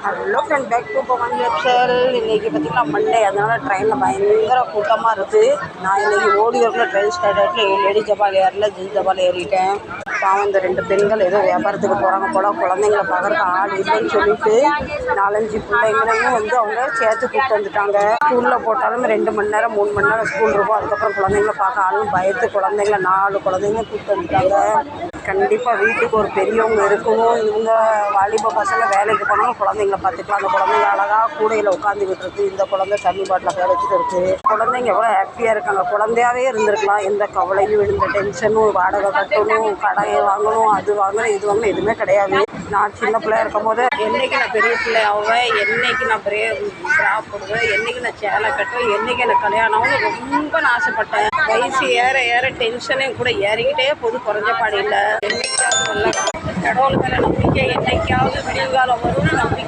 Hello friend, back to Pavan Lepsal. இன்றைக்கி பார்த்திங்கன்னா Monday, அதனால் ட்ரெயினில் பயங்கர கூட்டமாக இருக்குது. நான் இன்றைக்கி ஓடி வரல ட்ரெயின் ஸ்டார்ட் ஆகிட்டு லேடி ஜபால் ஏறல, ஜென்ஸ் ஜபால் ஏறிட்டேன். பாவம் இந்த 2 பெண்கள் ஏதோ வியாபாரத்துக்கு போகிறாங்க போல். குழந்தைங்கள பார்க்குறக்கு ஆள் இல்லைன்னு சொல்லிட்டு 4-5 பிள்ளைங்களையும் அவங்க சேர்த்து கூப்பிட்டு வந்துட்டாங்க. ஸ்கூலில் போட்டாலும் 2 மணி நேரம் 3 மணி நேரம் ஸ்கூல் இருக்கும். அதுக்கப்புறம் குழந்தைங்கள பார்க்க ஆளும் பயத்து குழந்தைங்கள 4 குழந்தைங்க கூப்பிட்டு வந்துட்டாங்க. கண்டிப்பாக வீட்டுக்கு ஒரு பெரியவங்க இருக்கணும். இவங்க வாலிப பசங்க வேலைக்கு போனாலும் குழந்தைங்கள பார்த்துக்கலாம். அந்த குழந்தைங்க அழகாக கூடையில் உட்காந்துக்கிட்டு இருக்குது. இந்த குழந்தை தண்ணி பாட்டில் கிடச்சிட்டு இருக்குது. குழந்தைங்க எவ்வளோ ஹாப்பியாக இருக்காங்க. குழந்தையாகவே இருந்திருக்கலாம். எந்த கவலையும் எந்த டென்ஷனும், வாடகை கட்டணும், கடையை வாங்கணும், அது வாங்கணும், இது வாங்கணும், எதுவுமே கிடையாது. நான் சின்ன பிள்ளையா இருக்கும் போது என்றைக்கு நான் பெரிய பிள்ளை ஆவேன், என்றைக்கு நான் ட்ரா போடுவேன், என்றைக்கு நான் சேலை கட்டுவேன், என்றைக்கு எனக்கு கல்யாணம்னு ரொம்ப நான் ஆசைப்பட்டேன். வயசு ஏற ஏற டென்ஷனையும் கூட ஏறிக்கிட்டே போது, குறைஞ்ச பாடு இல்லை. என்னைக்காவது கடவுள் மேலே நம்பிக்கை, என்னைக்காவது விடிவுகாலம் வரும்னு நம்பிக்கை